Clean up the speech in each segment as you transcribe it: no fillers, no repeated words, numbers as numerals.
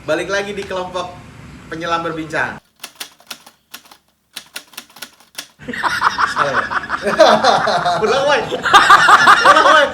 Balik lagi di kelompok penyelam berbincang. Salah ya? Ulang, woy. Ulang, woy.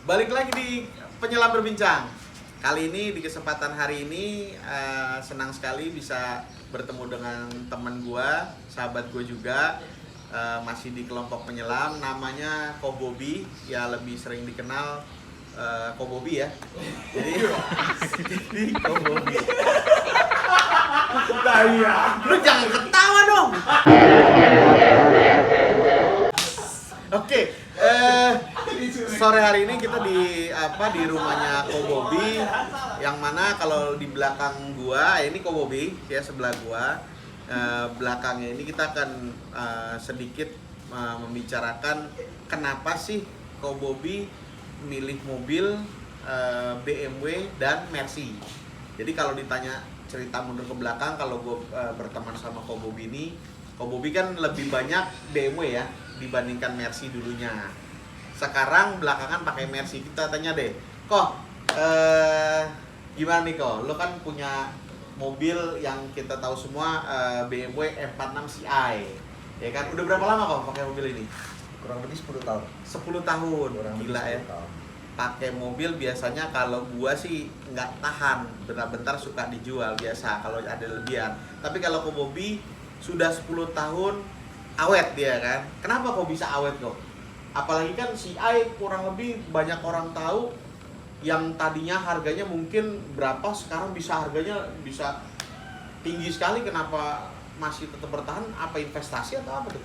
Balik lagi di penyelam berbincang. Kali ini di kesempatan hari ini senang sekali bisa bertemu dengan teman gua, sahabat gua juga, masih di kelompok penyelam, namanya Ko Bobby, ya lebih sering dikenal Ko Bobby ya. Jadi Ko Bobby. Lu jangan ketawa dong. Oke, sore hari ini kita di rumahnya Ko Bobby, yang mana kalau di belakang gua ini Ko Bobby ya, sebelah gua, belakangnya ini kita akan sedikit membicarakan kenapa sih Ko Bobby milih mobil BMW dan Mercy. Jadi kalau ditanya cerita mundur ke belakang, kalau gua berteman sama Ko Bobby ini, Ko Bobby kan lebih banyak BMW ya dibandingkan Mercy dulunya. Sekarang belakangan pakai Mercy. Kita tanya deh, Ko, gimana nih Ko? Lo kan punya mobil yang kita tahu semua, BMW M46 Ci, ya kan? Udah berapa lama Ko pakai mobil ini? Kurang lebih 10 tahun. 10 tahun, Kurang gila ya. lebih 10 tahun. Pakai mobil biasanya kalau gua sih nggak tahan, bentar-bentar suka dijual biasa kalau ada lebihan. Tapi kalau Ko Bobby sudah 10 tahun awet dia kan. Kenapa kok bisa awet kok? Apalagi kan Ci kurang lebih banyak orang tahu, yang tadinya harganya mungkin berapa, sekarang harganya bisa tinggi sekali. Kenapa masih tetap bertahan? Apa investasi atau apa tuh?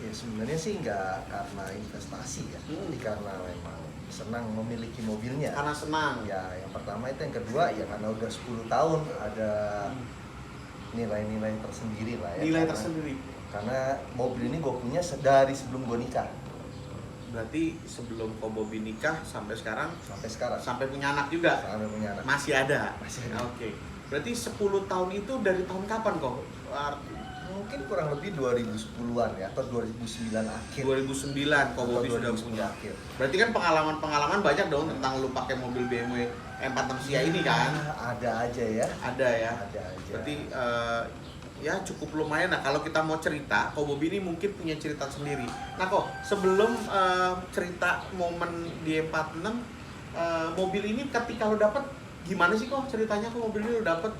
Ya sebenarnya sih nggak karena investasi ya, jadi karena memang senang memiliki mobilnya. Karena senang. Ya yang pertama itu, yang kedua ya karena udah 10 tahun ada nilai-nilai tersendiri lah ya. Nilai tersendiri. Karena mobil ini gue punya dari sebelum gue nikah. Berarti sebelum Ko Bobby nikah sampai sekarang? Sampai sekarang. Sampai punya anak juga? Sampai punya anak. Masih ada? Masih ada. Oke. Berarti 10 tahun itu dari tahun kapan kok? Mungkin kurang lebih 2010-an ya, atau 2009 akhir. 2009 Ko Bobby sudah punya. Akhir. Berarti kan pengalaman-pengalaman banyak dong tentang lu pakai mobil BMW M46 Ci ini kan? Ada aja ya. Ada ya? Ada aja. Berarti ya cukup lumayan. Nah kalau kita mau cerita, Ko Bobby ini mungkin punya cerita sendiri. Nah kok sebelum cerita momen di M46, mobil ini ketika lo dapet gimana sih kok ceritanya? Kok mobil ini lo dapet?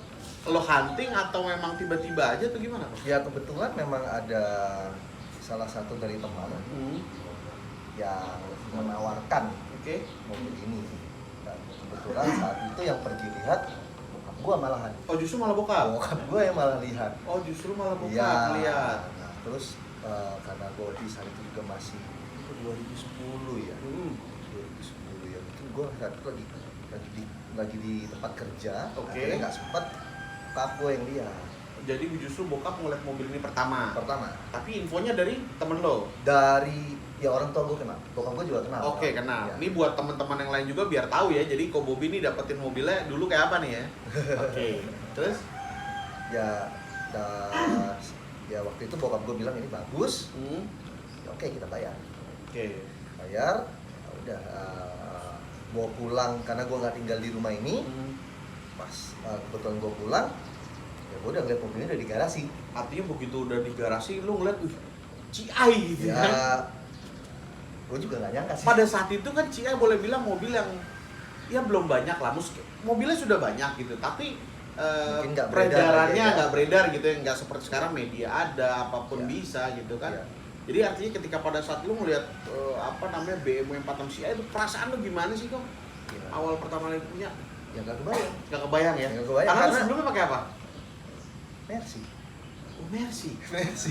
Lo hunting atau memang tiba-tiba aja tuh gimana kok? Ya kebetulan memang ada salah satu dari teman yang menawarkan mobil ini. Dan kebetulan saat itu yang pergi lihat bokap gua malahan. Oh justru malah bokap? Bokap gua yang malah lihat. Oh justru malah bokap ya, lihat. Nah, terus karena gue di saat itu juga masih itu 2010 ya. 2010 ya. Mungkin gue saat itu lagi di tempat kerja. Akhirnya nggak sempet gue yang lihat. Jadi justru bokap ngeliat mobil ini pertama. Tapi infonya dari temen lo? Dari ya orang tua gue kenal, bokap gue juga kenal. Oke, kenal. Ya. Ini buat teman-teman yang lain juga biar tahu ya. Jadi Ko Bobby ini dapetin mobilnya dulu kayak apa nih ya? Oke. Terus? Ya waktu itu bokap gue bilang ini bagus. Ya, oke, kita bayar. Bayar. Ya udah bawa pulang karena gue nggak tinggal di rumah ini. Pas kebetulan gue pulang, ya gue udah ngeliat mobilnya udah di garasi. Artinya begitu udah di garasi, lu ngeliat CI gitu ya, kan? Gue juga nggak nyangka sih. Pada saat itu kan CI boleh bilang mobil yang ya belum banyak lah, mobilnya sudah banyak gitu, tapi peredarannya nggak beredar gitu ya, nggak seperti sekarang media ada, apapun bisa gitu kan. Jadi artinya ketika pada saat lu ngeliat BMW 46 CI itu perasaan lu gimana sih kok? Awal pertama kali punya? Ya nggak kebayang. Nggak kebayang ya? Nggak kebayang. Karena sebelumnya pakai apa? Mercy. Oh, Mercy.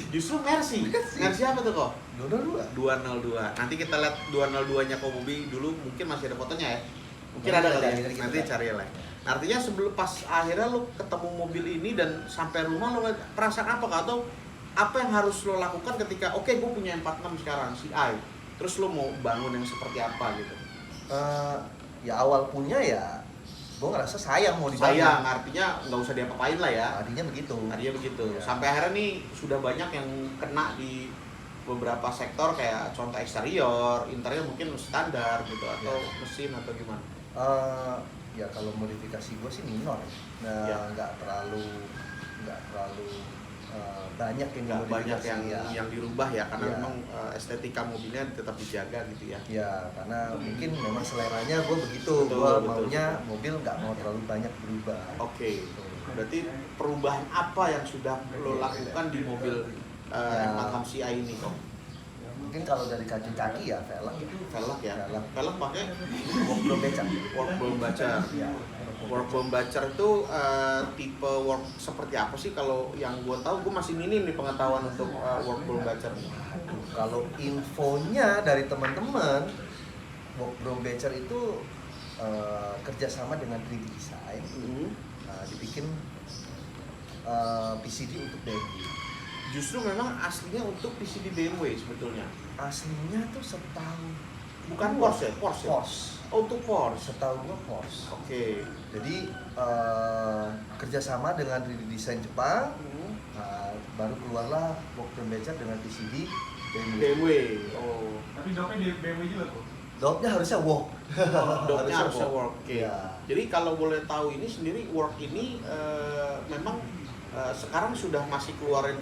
Justru Mercy. Mercy apa tuh kok? 202. Nanti kita lihat 202-nya Ko Bobby dulu, mungkin masih ada fotonya ya. Mungkin ada kali ya. Nanti cari lah. Artinya sebelum pas akhirnya lo ketemu mobil ini dan sampai rumah lo perasaan apa kah? Atau apa yang harus lo lakukan ketika oke, gue punya 46 sekarang CI. Terus lo mau bangun yang seperti apa gitu? Ya awal punya ya gue ngerasa sayang mau dibangun. Sayang, artinya nggak usah diapa-apain lah ya. Artinya begitu. Ya. Sampai akhirnya nih sudah banyak yang kena di beberapa sektor kayak contoh eksterior, interior mungkin standar gitu atau mesin atau gimana? Ya kalau modifikasi gue sih minor. Nggak terlalu banyak yang nggak banyak yang dirubah ya karena memang estetika mobilnya tetap dijaga gitu ya. Ya karena mungkin memang seleranya gue begitu, gue maunya mobil nggak mau terlalu banyak berubah. Oke. Berarti perubahan apa yang sudah lo lakukan di mobil M46 CI ini kok? Mungkin kalau dari kaki ya velg ya. Velg pakai work bacer. Work bacer itu tipe work seperti apa sih? Kalau yang gue tahu, gue masih minim nih pengetahuan untuk work bacer. Kalau infonya dari teman-teman, work bacer itu kerjasama dengan 3D Design, dibikin PCD untuk BMW. Justru memang aslinya untuk PCD BMW sebetulnya. Aslinya tuh setahu bukan Porsche. Oh, untuk Porsche. Setahu gua Porsche. Oke. Jadi kerjasama dengan 3D Design Jepang, baru keluarlah work bacer dengan PCD BMW. Oh. Tapi doknya di BMW juga tuh. Doknya harusnya work. Doknya harusnya work. Oke. Ya. Jadi kalau boleh tahu ini sendiri work ini memang sekarang sudah masih keluarin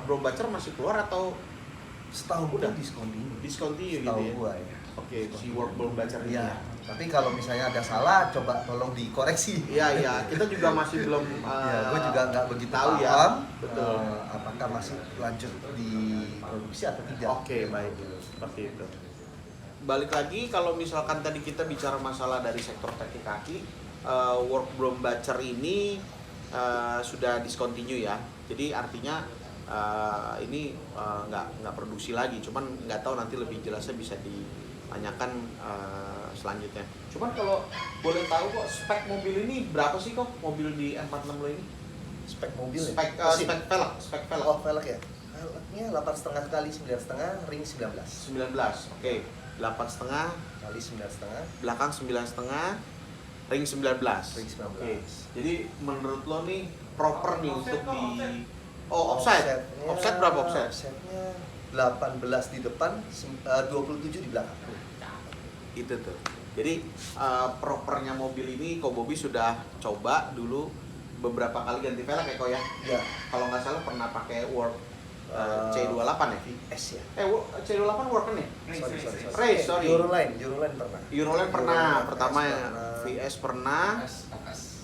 Brombacher masih keluar atau setahu udah discontinue gitu ya? Gua, ya. Oke, si work Brombacher ini ya. Tapi kalau misalnya ada salah, coba tolong dikoreksi. Iya, kita juga masih belum gue juga nggak begitu tahu paham, ya. Betul. Apakah masih lanjut di produksi atau tidak? Oke, baik. Seperti itu. Balik lagi kalau misalkan tadi kita bicara masalah dari sektor kaki, work Brombacher ini sudah discontinue ya. Jadi artinya ini nggak produksi lagi. Cuman nggak tahu nanti lebih jelasnya bisa ditanyakan selanjutnya. Cuman kalau boleh tahu kok spek mobil ini berapa sih kok mobil di M46 lo ini? Spek mobil spek velg. Oh, velg ya. Velgnya 8,5 kali 9,5 ring 19. Oke. 8,5 kali 9,5. Belakang 9,5 ring 19. Oke. Jadi menurut lo nih proper nih untuk di offset. Offset berapa offset? Offsetnya 18 di depan, 27 di belakang. Itu tuh. Jadi propernya mobil ini Ko Bobby sudah coba dulu beberapa kali ganti velg ya kok ya. Iya. Kalau nggak salah pernah pakai Work C28 ya? VS ya. C28 Work kan ya? Race, sorry. Euroline pernah. Pertama ya VS pernah.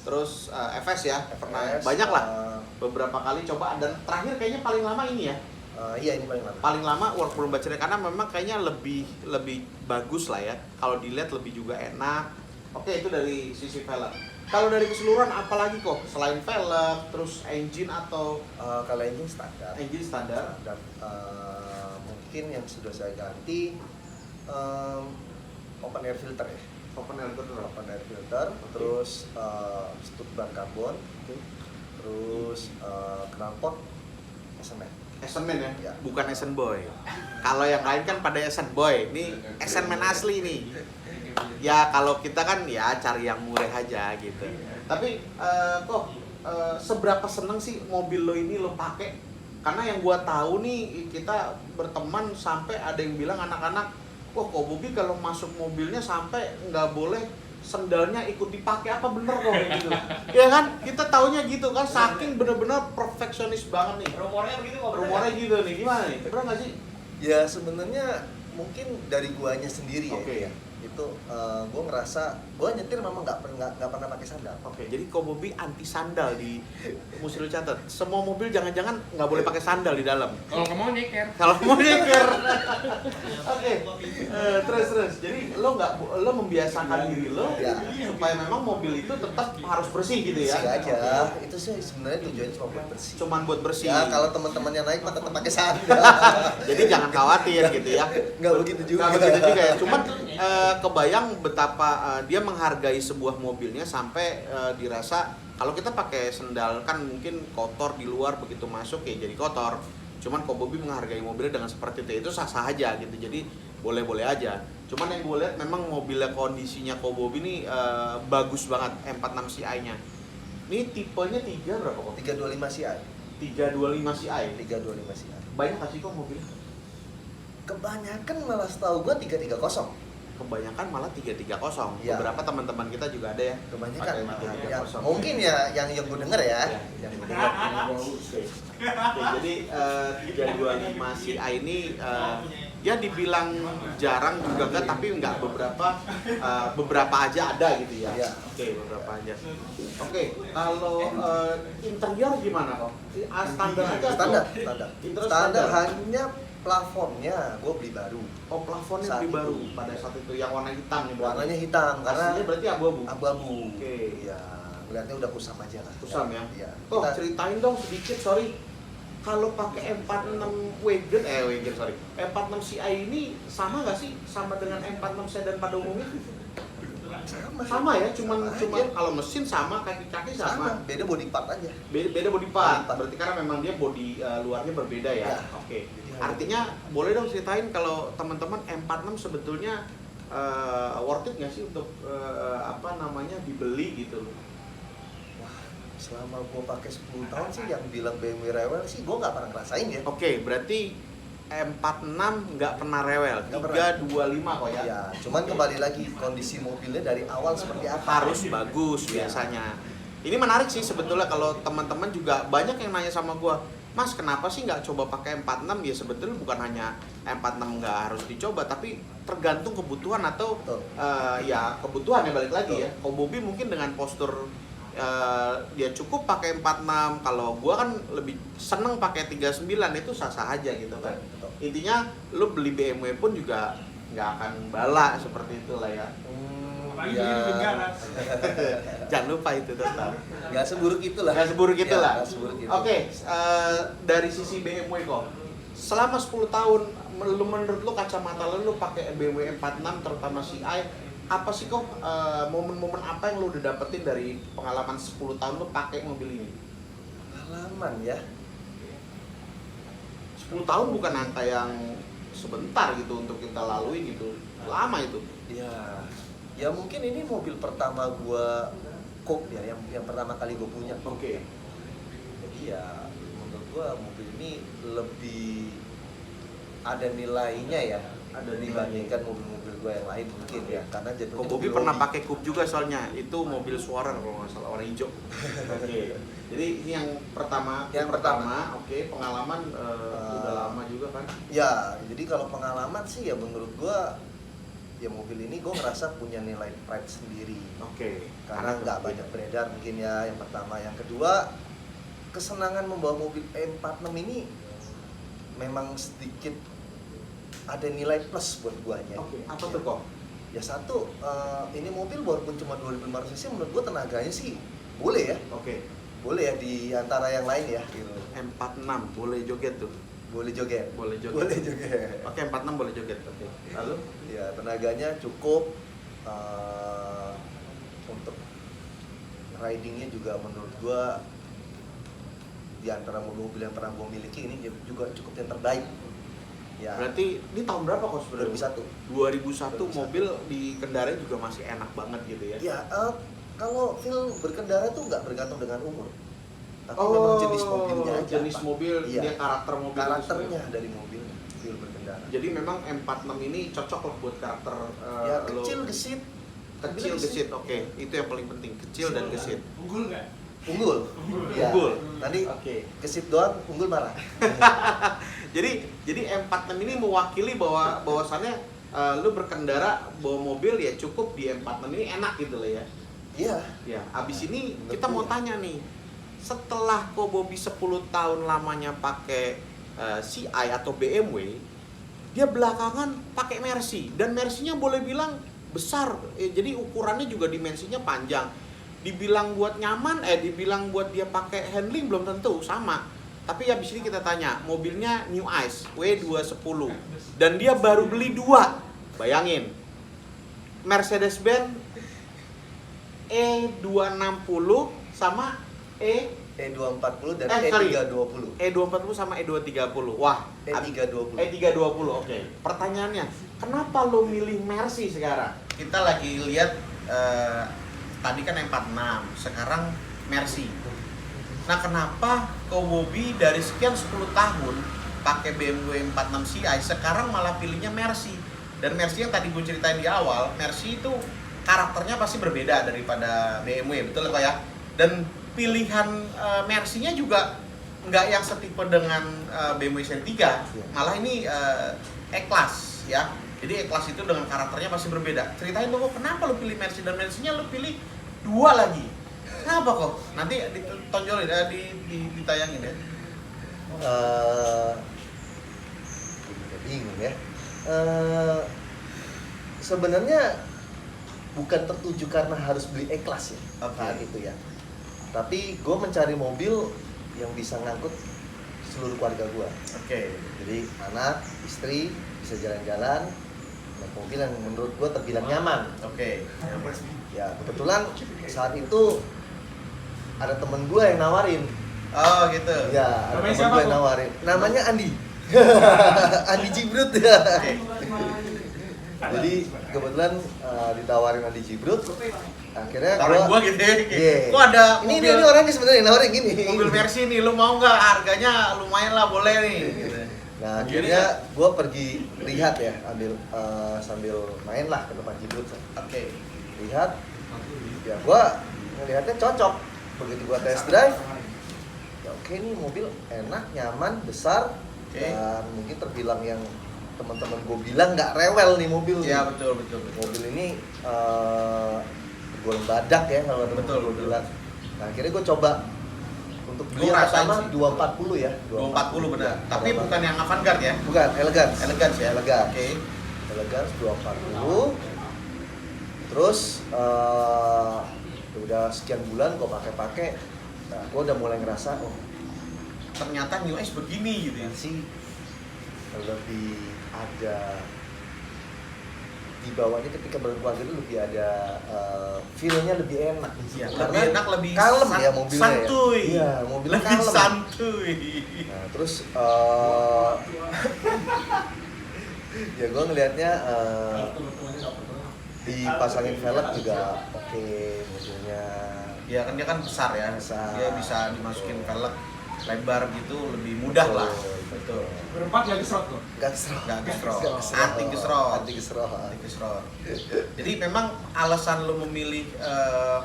Terus FS ya pernah. Banyak lah. Beberapa kali coba dan terakhir kayaknya paling lama ini ya. Iya, ini paling lama. Paling lama work Brombacher karena memang kayaknya lebih bagus lah ya. Kalau dilihat lebih juga enak. Oke, itu dari sisi velg. Kalau dari keseluruhan apalagi kok selain velg, terus engine atau Kalau engine standar. engine standar? Dan mungkin yang sudah saya ganti open air filter ya. Open air filter. Open air filter, terus stud ban karbon, terus knalpot Esenman. Esenman ya? Ya. Bukan Esen Boy. Kalau yang lain kan pada Esen Boy, ini Esenman asli nih. Ya kalau kita kan ya cari yang murah aja gitu. Tapi seberapa seneng sih mobil lo ini lo pakai? Karena yang gua tahu nih kita berteman sampai ada yang bilang anak-anak, wah kok Bobby kalau masuk mobilnya sampai nggak boleh sendalnya ikut dipakai, apa bener kok kayak gitu? Ya kan kita taunya gitu kan, saking bener-bener perfeksionis banget nih. Rumornya begitu kok. Rumornya gitu nih, gimana nih? Bener nggak sih? Ya sebenarnya mungkin dari guanya sendiri ya. Oke. Itu gua ngerasa gua nyetir memang nggak pernah pakai sandal. Oke, jadi kok Bobby anti sandal di mesti lu catat. Semua mobil jangan-jangan nggak boleh pakai sandal di dalam. Kalau kamu nyeker. Kalau mau nyeker. Oke. Terus. Jadi lo membiasakan diri lo Ya. supaya memang mobil itu tetap harus bersih gitu ya. Bersih aja. Oke. Itu sih sebenarnya tujuannya cuma buat bersih. Cuman buat bersih. Ya kalau teman-teman yang naik mah tetap pakai sandal. Jadi jangan khawatir gitu ya. Nggak begitu juga. Nggak begitu juga ya. Cuman kebayang betapa dia menghargai sebuah mobilnya sampai dirasa kalau kita pakai sendal kan mungkin kotor di luar, begitu masuk ya jadi kotor. Cuman kok Bobby menghargai mobilnya dengan seperti itu sah-sah aja gitu. Jadi boleh-boleh aja. Cuman yang gue lihat memang mobilnya kondisinya kok Bobby ini bagus banget, M46 Ci-nya. Ini tipenya 3 berapa kok? 325 Ci. 325 Ci. 325 Ci. Banyak nggak sih kok mobilnya? Kebanyakan malah setahu gua 330. Kebanyakan malah 330. Ya. Beberapa teman-teman kita juga ada ya. Kebanyakan pakai malah. 330. Ya, mungkin ya yang gue denger ya. Ya. Yang gue denger. Oke, jadi 325 Ci ini ya dibilang jarang juga kan, tapi nggak beberapa aja ada gitu ya. Ya. Oke, beberapa aja. Oke, kalau interior gimana kok? Standar aja. Standar. Interior Standar hanya plafonnya gue beli baru. Oh, plafonnya Saat beli baru itu. pada saat itu yang warna hitam ya. berarti? Warnanya hitam karena Aslinya berarti abu-abu. abu-abu. Oke. Iya, melihatnya udah kusam aja lah. Kusam ya. Iya. Oh, Kita- ceritain dong sedikit, sorry. Kalau pakai M46 Wagon, sorry. M46 Ci ini sama nggak sih sama dengan M46 sedan pada umumnya? Sama ya, cuman aja. kalau mesin sama, kaki-kaki sama. Beda body part aja. Beda body part. Body part. Berarti karena memang dia body luarnya berbeda ya. Ya. Oke. Jadi Artinya boleh dong ceritain kalau teman-teman M46 sebetulnya worth it nggak sih untuk dibeli gitu loh? Selama gue pakai 10 tahun sih yang bilang BMW rewel sih gue nggak pernah ngerasain ya. Oke, berarti M46 nggak pernah rewel, Nggak pernah. 325 kok ya? Ya, cuman kembali lagi kondisi mobilnya dari awal seperti apa. Harus bagus Ya. biasanya. Ini menarik sih sebetulnya kalau teman-teman juga banyak yang nanya sama gua, Mas kenapa sih nggak coba pakai M46? Ya sebetulnya bukan hanya M46 nggak harus dicoba, tapi tergantung kebutuhan atau Betul. ya kebutuhan ya balik lagi Betul. ya. Kalau Bobby mungkin dengan postur dia cukup pakai 46, kalau gua kan lebih seneng pakai 39, itu sah-sah aja gitu kan. Betul. Intinya lu beli BMW pun juga nggak akan bala seperti itulah ya. Apalagi Ya. di negara. Jangan lupa itu tetap. Nggak seburuk itulah. Nggak seburuk Ya, itulah. nggak seburuk itu. Oke, dari sisi BMW kok, selama 10 tahun menurut lu kacamata lu pakai BMW 46 terutama Ci, apa sih kok momen-momen apa yang lu udah dapetin dari pengalaman 10 tahun lu pakai mobil ini? Pengalaman ya. 10 tahun bukan angka yang sebentar gitu untuk kita lalui gitu. Lama itu. Ya mungkin ini mobil pertama gua Coupe ya, yang pertama kali gue punya. Oke. Jadi ya menurut gua mobil ini lebih ada nilainya ya, Ada dibandingkan mobil-mobil gua yang lain mungkin ya, karena jatuhnya Kok Bobby mobil pernah hobi. pakai Coupe juga soalnya, itu mobil Swarer kalau nggak salah, warna hijau. Oke. Jadi ini yang pertama, Yang pertama. oke, pengalaman udah lama juga kan? Ya, jadi kalau pengalaman sih ya menurut gua ya mobil ini gua ngerasa punya nilai pride sendiri. Oke. Karena nggak banyak beredar mungkin ya, yang pertama. Yang kedua, kesenangan membawa mobil M46 ini memang sedikit ada nilai plus buat guanya. Oke. Apa tuh kok? Ya satu, ini mobil walaupun cuma 2500 cc menurut gua tenaganya sih boleh ya. Oke. Boleh ya di antara yang lain ya gitu. M46 boleh joget tuh. Boleh joget. Boleh joget. Boleh joget. Oke, 46 boleh joget. Oke. Lalu Ya tenaganya cukup, untuk ridingnya juga menurut gua di antara mobil yang pernah gua miliki ini juga cukup yang terbaik. Ya. berarti ini tahun berapa kok sebenarnya? 2001. 2001 mobil dikendarai juga masih enak banget gitu ya. Ya, kalau feel berkendara tuh nggak bergantung dengan umur. Tapi memang jenis mobilnya aja. Jenis Pak. mobil, Iya. dia karakter mobil itu Karakternya sebenarnya. dari mobilnya, feel berkendara. Jadi memang M46 ini cocok loh buat karakter Ya lo. kecil gesit. Kecil gesit, oke. Itu yang paling penting, kecil dan gesit. Unggul nggak? Unggul. Ya. Unggul. Nanti Oke. gesit doang, unggul marah. Jadi M46 ini mewakili bahwasannya lu berkendara bawa mobil ya cukup di M46 ini enak gitu loh ya. Iya. Ya, abis ini Betul kita mau ya. tanya nih. Setelah Kobobi 10 tahun lamanya pakai CI atau BMW, dia belakangan pakai Mercy dan Mercy-nya boleh bilang besar. Jadi ukurannya juga dimensinya panjang. Dibilang buat nyaman, dibilang buat dia pakai handling belum tentu sama. Tapi habis ini kita tanya, mobilnya New Ice W210 dan dia baru beli 2. Bayangin. Mercedes-Benz E260 sama E240 dan sorry. E320. E240 sama E230. Wah, E320. E320. Oke. Pertanyaannya, kenapa lo milih Mercy sekarang? Kita lagi lihat tadi kan M46, sekarang Mercy. Nah, kenapa Kobobi dari sekian 10 tahun pakai BMW 46 CI sekarang malah pilihnya Mercy? Dan Mercy yang tadi gue ceritain di awal, Mercy itu karakternya pasti berbeda daripada BMW, betul Pak ya? Dan pilihan Mercy-nya juga nggak yang setipe dengan BMW Serie 3, malah ini E-Class ya. Jadi E-Class itu dengan karakternya pasti berbeda. Ceritain dong, kenapa lo pilih Mercy dan Mercy-nya lo pilih 2 lagi? Kenapa kok? Nanti ditonjolin, ditayangin ya. Bingung ya. Sebenarnya bukan tertuju karena harus beli E-Class ya saat itu ya. Tapi gue mencari mobil yang bisa ngangkut seluruh keluarga gue. Oke. Jadi anak, istri bisa jalan-jalan, naik mobil yang menurut gue terbilang nyaman. Oke. Ya kebetulan saat itu ada temen gue yang nawarin. Oh gitu. Ya, ada Namanya temen siapa, gue yang Bang? nawarin. Namanya Andi. Andi Jibrut ya. Oke. Jadi kebetulan ditawarin Andi Jibrut. Akhirnya Tawarin gua gitu ya. Iya. Gua ada ini mobil- orangnya sebenarnya nawarin gini. Mobil Mercy nih, lu mau nggak? Harganya lumayan lah, boleh nih. Gitu. Nah akhirnya gue pergi lihat ya, sambil main lah ke tempat Jibrut. Oke. Lihat, ya gue ngelihatnya cocok. Begitu gue test drive, ya oke nih mobil enak, nyaman, besar, Oke. dan mungkin terbilang yang teman-teman gue bilang nggak rewel nih mobil. Iya, nih. betul. Mobil ini golong badak ya kalau temen Betul, gue betul. bilang. Nah akhirnya gue coba untuk beli Gua yang rasain pertama sih. 240 ya. 240 benar. Tapi Kalau bukan yang Avantgarde ya. bukan, Elegance. Elegance ya. Elegance. Oke. Elegance 240. Terus udah sekian bulan gue pakai. Nah, gue udah mulai ngerasa Ternyata New Ice begini gitu ya. sih lebih ada di bawahnya ketika berkeluarga itu lebih ada feel-nya lebih enak. Iya, Karena lebih enak, lebih kalem ya mobilnya. santuy. Ya. Iya, mobilnya Lebih kalem. santuy. Nah, terus ya gue ngelihatnya dipasangin velg juga oke mobilnya. Ya kan dia kan besar ya. Besar. Dia bisa dimasukin velg lebar gitu, lebih mudah lah. Betul. Berempat gak diserot kok. Gak gesrot. Nggak gesrot. Nggak gesrot. Anti gesrot. Anti gesrot. Anti-gesrot. Jadi memang alasan lo memilih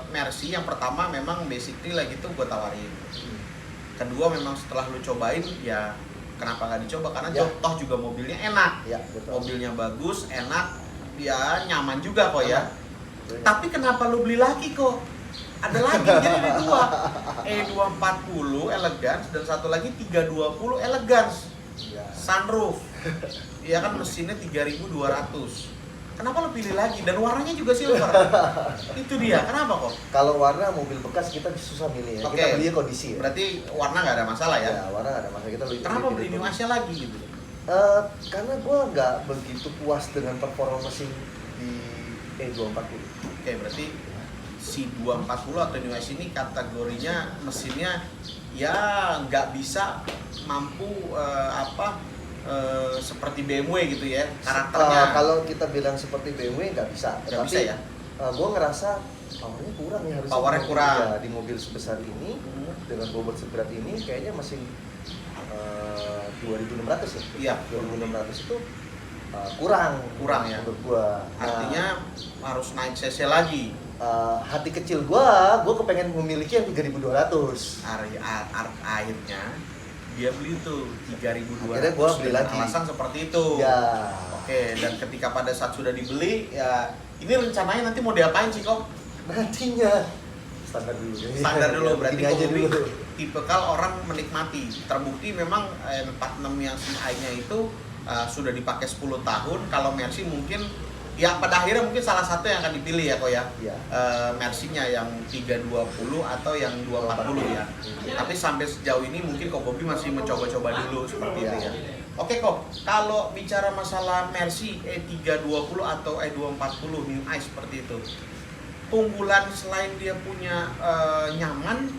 Mercy yang pertama memang basically lah gitu gue tawarin. Kedua memang setelah lo cobain ya kenapa nggak dicoba, karena Ya. toh juga mobilnya enak. Ya betul. Mobilnya bagus, enak, ya nyaman juga kok ya. Betul. Tapi kenapa lo beli lagi kok? Ada lagi, jadi ada 2. E240 Elegance dan satu lagi 320 Elegance. Ya. Sunroof. Iya kan mesinnya 3200. Kenapa lo pilih lagi? Dan warnanya juga silver. Itu dia. Kenapa kok? Kalau warna mobil bekas kita susah milih ya. Oke. Kita beli kondisi ya. Berarti warna nggak ada masalah ya? Ya, warna nggak ada masalah, kita beli. Kenapa beli New Asia lagi gitu? Karena gue nggak begitu puas dengan performa mesin di E240. Oke, berarti si 240 atau New Asia ini kategorinya mesinnya ya nggak bisa mampu seperti BMW gitu ya karakternya. Kalau kita bilang seperti BMW nggak bisa. Nggak Tapi bisa ya? Gue ngerasa powernya kurang ya harusnya. Powernya kurang. Ya, di mobil sebesar ini dengan bobot seberat ini kayaknya mesin 2600 ya. Iya. 2600 itu kurang ya. menurut gua. Artinya harus naik cc lagi. Hati kecil gua kepengen memiliki yang 3200. Akhirnya dia beli tuh 3200. Akhirnya gua beli lagi. Alasan seperti itu. Ya. Oke, dan ketika pada saat sudah dibeli ya ini rencananya nanti mau diapain sih kok? Nantinya standar dulu. Standar dulu berarti Ini aja Komobi dulu. tipikal orang menikmati. Terbukti memang 46 yang CI-nya itu sudah dipakai 10 tahun. Kalau Mercy mungkin ya pada akhirnya mungkin salah satu yang akan dipilih ya kok ya. Iya. Mercy-nya yang 320 atau yang 240 ya. Tapi sampai sejauh ini mungkin Komobi masih mencoba-coba dulu seperti itu ya. Oke kok, kalau bicara masalah Mercy E320 atau E240 New Ice seperti itu, keunggulan selain dia punya nyaman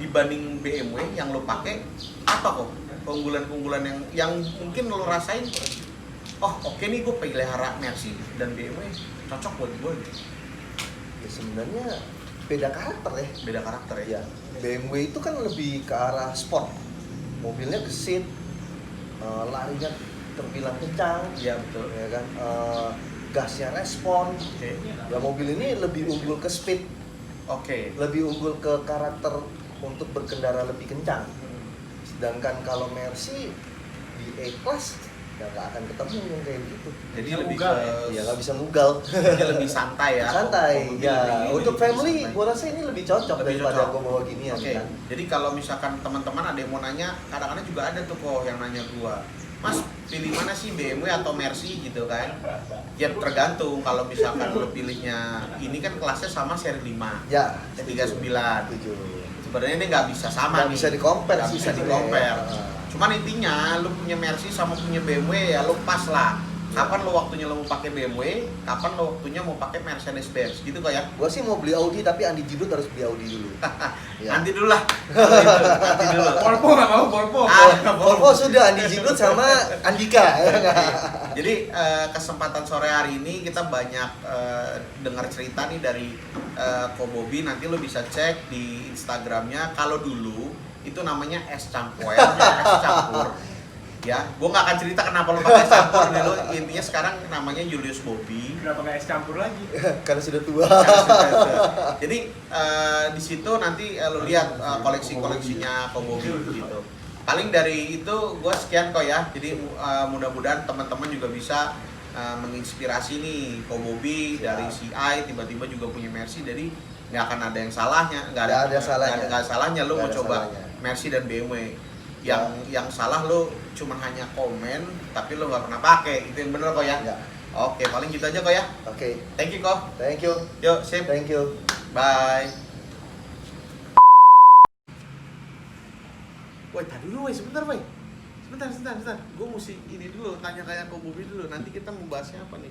dibanding BMW yang lo pakai, apa kok keunggulan-keunggulan yang mungkin lo rasain? Oh oke nih gue pelihara Mercy dan BMW cocok buat gue gitu. Ya sebenarnya beda karakter ya. Beda karakter ya. Ya, BMW itu kan lebih ke arah sport. Mobilnya gesit, larinya terbilang kencang, Iya betul. ya kan. Gasnya respon. Oke. Ya mobil ini lebih unggul ke speed, Oke. lebih unggul ke karakter untuk berkendara lebih kencang. Sedangkan kalau Mercy di E-Class ya nggak akan ketemu yang kayak gitu. Jadi Bisa lebih ngugal ke Ya nggak bisa ngugal. jadi lebih santai ya. Santai. Komobi Ya lebih untuk family, santai. gua rasa ini lebih cocok Lebih daripada cocok. gua bawa gini ya. Oke, kan. jadi kalau misalkan teman-teman ada yang mau nanya, kadang-kadang juga ada tuh kok yang nanya gua, Mas pilih mana sih BMW atau Mercy gitu kan? Ya tergantung, kalau misalkan lo pilihnya ini kan kelasnya sama seri 5, Ya. 39. Setuju. Sebenarnya ini nggak bisa sama Nggak nih. bisa di-compare Nggak sih bisa sebenarnya. di-compare. Cuman intinya lo punya Mercy sama punya BMW ya lo pas lah. Kapan lo waktunya lo mau pakai BMW, kapan lo waktunya mau pakai Mercedes-Benz gitu kok ya? Gua sih mau beli Audi tapi Andi Jidut harus beli Audi dulu. Ya. Nanti dulu lah. Kalau itu, nanti dulu. Volvo nggak mau Volvo. Volvo sudah Andi Jidut sama Andika. Ya nggak? Jadi kesempatan sore hari ini kita banyak dengar cerita nih dari Komobi. Nanti lo bisa cek di Instagramnya. Kalau dulu itu namanya es campur, es campur. Ya, gue nggak akan cerita kenapa lo pakai es campur nih lo. Intinya sekarang namanya Julius Bobby. Kenapa nggak es campur lagi? Karena sudah tua. Jadi di situ nanti lo lihat koleksi-koleksinya Komobi gitu. Paling dari itu gue sekian kok ya. Jadi mudah-mudahan teman-teman juga bisa menginspirasi nih Komobi dari CI tiba-tiba juga punya Mercy. Jadi nggak akan ada yang salahnya, nggak ada salahnya. nggak salahnya lo Nggak mau ada coba salahnya. Mercy dan BMW. Yang salah lo cuma hanya komen tapi lo nggak pernah pakai. Itu yang bener kok ya. Ya. Oke, paling gitu aja kok ya. Oke. Thank you kok. Thank you. Yuk, sip. Thank you. Bye. Woi, tadi dulu, woi, sebentar, woi. Sebentar. Gue mesti ini dulu, tanya-tanya ke Bobi dulu. Nanti kita membahasnya apa nih?